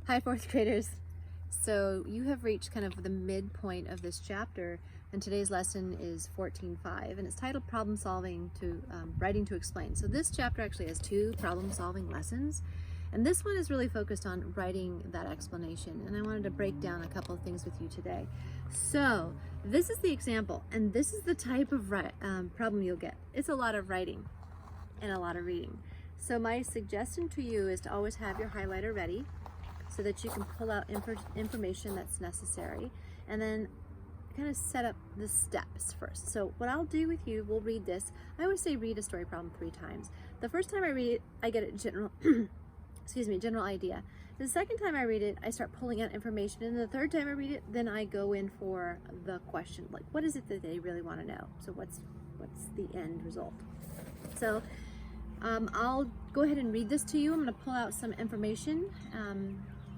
Hi, fourth graders. So you have reached kind of the midpoint of this chapter, and today's lesson is 14.5, and it's titled Problem Solving to Writing to Explain. So this chapter actually has two problem-solving lessons, and this one is really focused on writing that explanation, and I wanted to break down a couple of things with you today. So this is the example, and this is the type of problem you'll get. It's a lot of writing and a lot of reading. So my suggestion to you is to always have your highlighter ready, so that you can pull out information that's necessary, and then kind of set up the steps first. So what I'll do with you, we'll read this. I always say read a story problem 3 times. The first time I read it, I get a general, general idea. The second time I read it, I start pulling out information, and the third time I read it, then I go in for the question, like what is it that they really want to know? So what's the end result? So I'll go ahead and read this to you. I'm going to pull out some information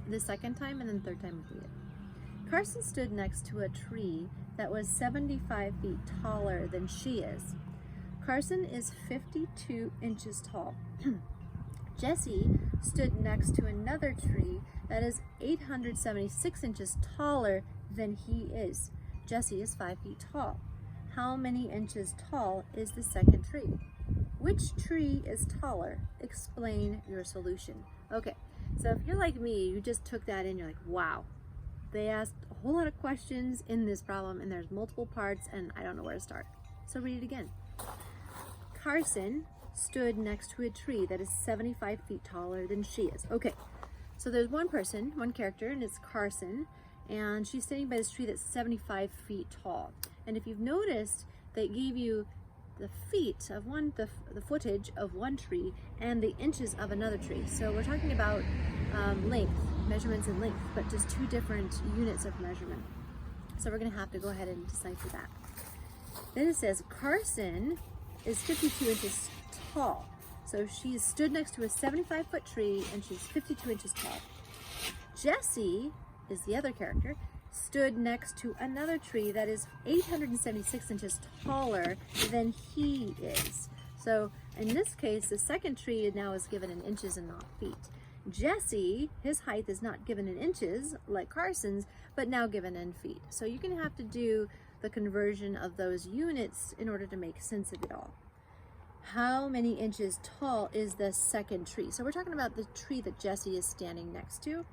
the second time, and then the third time we'll read it. Carson stood next to a tree that was 75 feet taller than she is. Carson is 52 inches tall. Jesse stood next to another tree that is 876 inches taller than he is. Jesse is 5 feet tall. How many inches tall is the second tree? Which tree is taller? Explain your solution. Okay, so if you're like me, you just took that in, you're like, wow. They asked a whole lot of questions in this problem, and there's multiple parts, and I don't know where to start. So read it again. Carson stood next to a tree that is 75 feet taller than she is. Okay, so there's one person, one character, and it's Carson, and she's standing by this tree that's 75 feet tall. And if you've noticed, they gave you the feet of one, the footage of one tree, and the inches of another tree. So we're talking about length, measurements in length, but just 2 different units of measurement. So we're gonna have to go ahead and decipher that. Then it says Carson is 52 inches tall. So she stood next to a 75-foot tree, and she's 52 inches tall. Jesse is the other character, stood next to another tree that is 876 inches taller than he is. So in this case, the second tree now is given in inches and not feet. Jesse, his height is not given in inches like Carson's, but now given in feet. So you're going to have to do the conversion of those units in order to make sense of it all. How many inches tall is the second tree? So we're talking about the tree that Jesse is standing next to.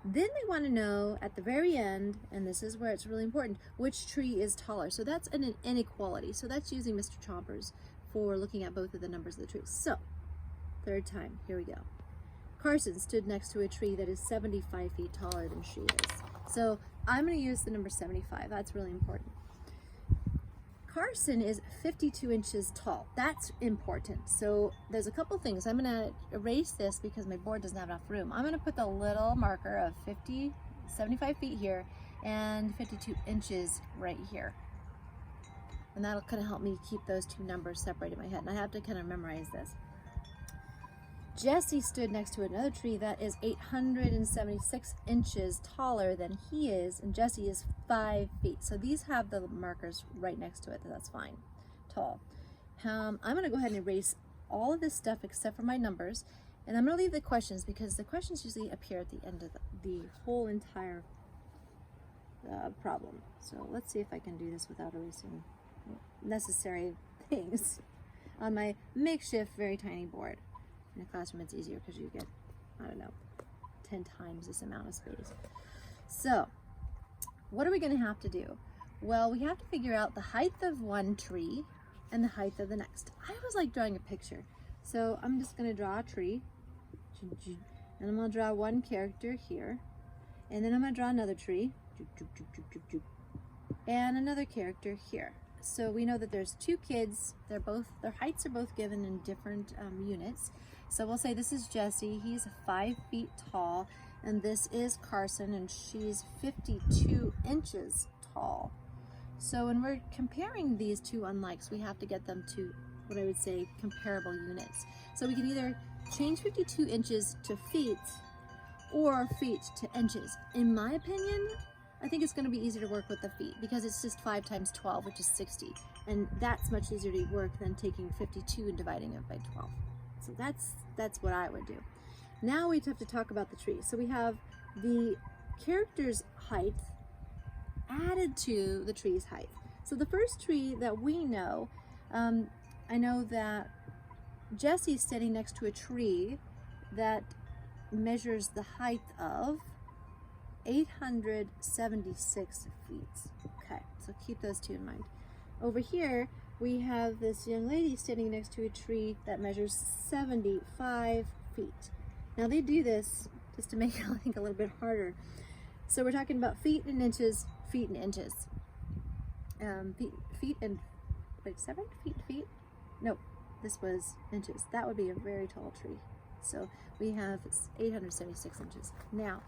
Then they want to know at the very end, and this is where it's really important, which tree is taller. So that's an inequality. So that's using Mr. Chompers for looking at both of the numbers of the trees. So, third time, here we go. Carson stood next to a tree that is 75 feet taller than she is. So I'm going to use the number 75. That's really important. Carson is 52 inches tall. That's important. So there's a couple things. I'm going to erase this because my board doesn't have enough room. I'm going to put the little marker of 75 feet here and 52 inches right here. And that'll kind of help me keep those 2 numbers separated in my head. And I have to kind of memorize this. Jesse stood next to another tree that is 876 inches taller than he is, and Jesse is 5 feet. So these have the markers right next to it, that's fine. Tall. I'm going to go ahead and erase all of this stuff except for my numbers, and I'm going to leave the questions because the questions usually appear at the end of the whole entire problem. So let's see if I can do this without erasing necessary things on my makeshift very tiny board. In a classroom, it's easier because you get, I don't know, 10 times this amount of space. So, what are we going to have to do? Well, we have to figure out the height of one tree and the height of the next. I always like drawing a picture. So, I'm just going to draw a tree. And I'm going to draw one character here. And then I'm going to draw another tree. And another character here. So we know that there's 2 kids. Their heights are both given in different units. So we'll say this is Jesse. He's 5 feet tall, and this is Carson, and she's 52 inches tall. So when we're comparing these 2 unlikes, we have to get them to what I would say comparable units. So we can either change 52 inches to feet or feet to inches. In my opinion, I think it's going to be easier to work with the feet because it's just 5 times 12, which is 60. And that's much easier to work than taking 52 and dividing it by 12. So that's what I would do. Now we have to talk about the tree. So we have the character's height added to the tree's height. So the first tree that we know, I know that Jesse's standing next to a tree that measures the height of 876 feet. Okay, so keep those two in mind. Over here, we have this young lady standing next to a tree that measures 75 feet. Now they do this just to make it, I think, a little bit harder. So we're talking about feet and inches, feet and inches. Feet and, wait, 7 feet? No, this was inches. That would be a very tall tree. So we have 876 inches. Now,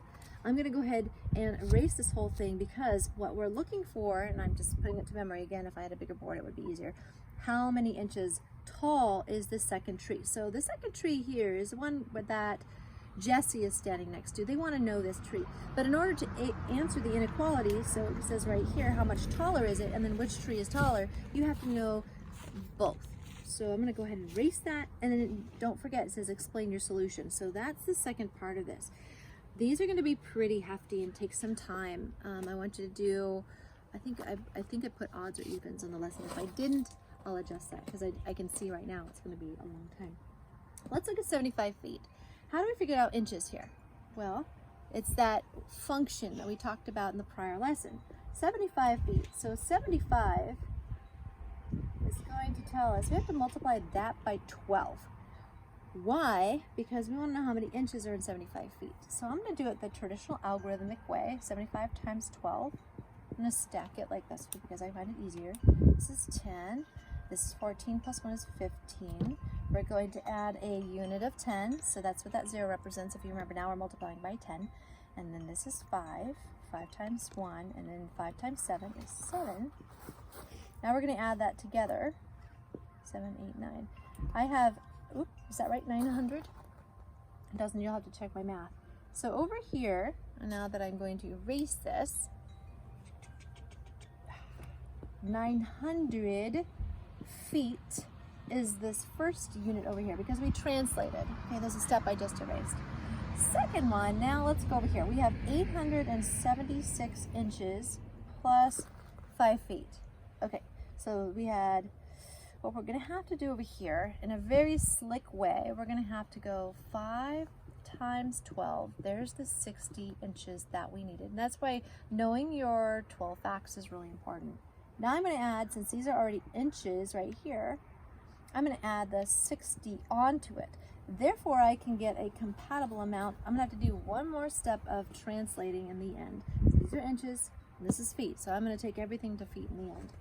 I'm gonna go ahead and erase this whole thing because what we're looking for, and I'm just putting it to memory again, if I had a bigger board it would be easier, how many inches tall is the second tree? So the second tree here is the one that Jesse is standing next to. They want to know this tree. But in order to answer the inequality, so it says right here, how much taller is it, and then which tree is taller, you have to know both. So I'm going to go ahead and erase that, and then don't forget, it says explain your solution. So that's the second part of this. These are going to be pretty hefty and take some time. I want you to do, I think I put odds or evens on the lesson. If I didn't, I'll adjust that because I can see right now it's going to be a long time. Let's look at 75 feet. How do we figure out inches here? Well, it's that function that we talked about in the prior lesson. 75 feet. So 75 is going to tell us we have to multiply that by 12. Why? Because we want to know how many inches are in 75 feet. So I'm going to do it the traditional algorithmic way. 75 times 12. I'm going to stack it like this because I find it easier. This is 10. This is 14 plus 1 is 15. We're going to add a unit of 10, so that's what that 0 represents. If you remember, now we're multiplying by 10. And then this is 5. 5 times 1, and then 5 times 7 is 7. Now we're going to add that together. 7, 8, 9. I have, oops, is that right? 900? It doesn't, you'll have to check my math. So over here, now that I'm going to erase this, 900 feet is this first unit over here because we translated. Okay, there's a step I just erased. Second one, now let's go over here. We have 876 inches plus 5 feet. Okay, so we had, what we're gonna have to do over here in a very slick way, we're gonna have to go 5 times 12. There's the 60 inches that we needed. And that's why knowing your 12 facts is really important. Now I'm going to add, since these are already inches right here, I'm going to add the 60 onto it. Therefore, I can get a compatible amount. I'm going to have to do one more step of translating in the end. So these are inches, and this is feet. So I'm going to take everything to feet in the end.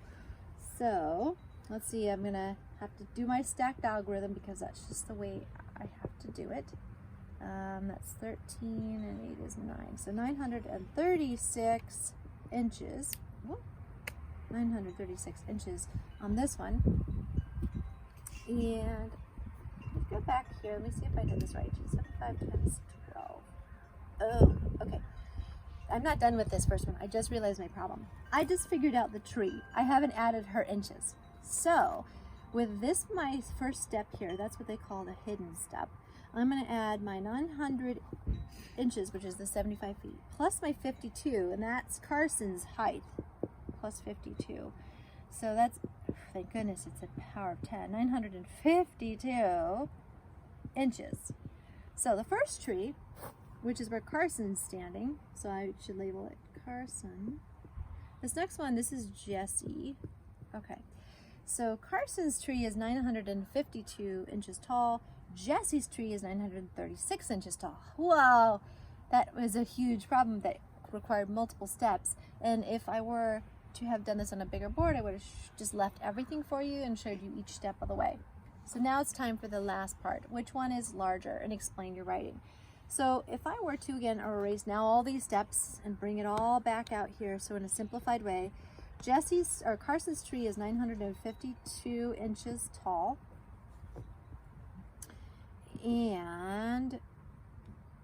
So let's see, I'm going to have to do my stacked algorithm because that's just the way I have to do it. That's 13 and 8 is 9. So 936 inches. Whoop. 936 inches on this one. And let's go back here. Let me see if I did this right. 75 times 12. Oh, okay. I'm not done with this first one. I just realized my problem. I just figured out the tree. I haven't added her inches. So with this, my first step here, that's what they call the hidden step. I'm going to add my 900 inches, which is the 75 feet, plus my 52, and that's Carson's height. Plus 52. So that's, thank goodness, it's a power of 10. 952 inches. So the first tree, which is where Carson's standing, so I should label it Carson. This next one, this is Jesse. Okay. So Carson's tree is 952 inches tall. Jesse's tree is 936 inches tall. Wow! That was a huge problem that required multiple steps. And if I were to have done this on a bigger board, I would have just left everything for you and showed you each step of the way. So now it's time for the last part. Which one is larger? And explain your writing. So if I were to again erase now all these steps and bring it all back out here, so in a simplified way, Carson's tree is 952 inches tall, and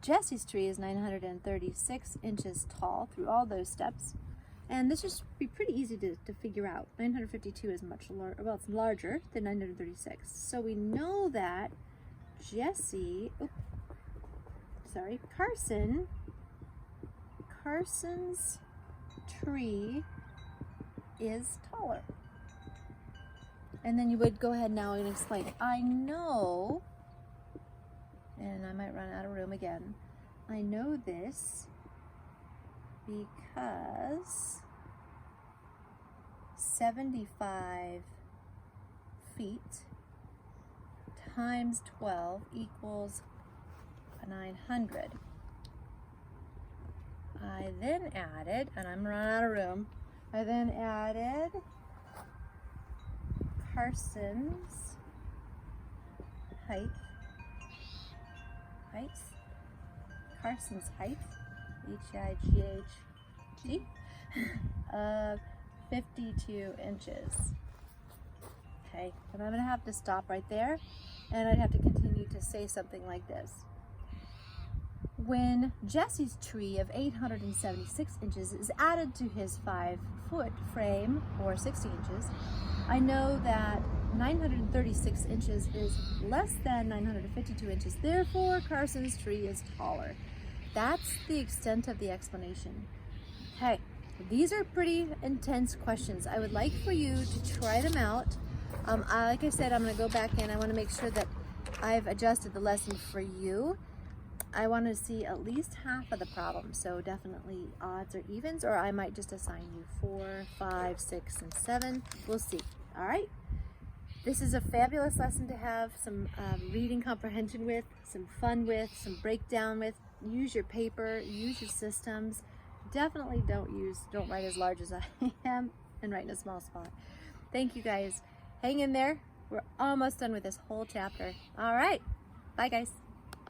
Jesse's tree is 936 inches tall through all those steps. And this should be pretty easy to figure out. 952 is much larger, well, it's larger than 936. So we know that Carson Carson's tree is taller. And then you would go ahead now and explain, I know, and I might run out of room again, I know this because 75 feet times 12 equals 900. I then added, and I'm running out of room, I then added Carson's height, Carson's height, H-I-G-H-T, of 52 inches. Okay, and I'm going to have to stop right there, and I'd have to continue to say something like this. When Jesse's tree of 876 inches is added to his 5-foot frame, or 60 inches, I know that 936 inches is less than 952 inches. Therefore, Carson's tree is taller. That's the extent of the explanation. Okay, these are pretty intense questions. I would like for you to try them out. Like I said, I'm going to go back in. I want to make sure that I've adjusted the lesson for you. I want to see at least half of the problem, so definitely odds or evens, or I might just assign you 4, 5, 6, and 7. We'll see. All right. This is a fabulous lesson to have some reading comprehension with, some fun with, some breakdown with. Use your paper, use your systems. Definitely don't write as large as I am and write in a small spot. Thank you guys. Hang in there. We're almost done with this whole chapter. All right. Bye guys.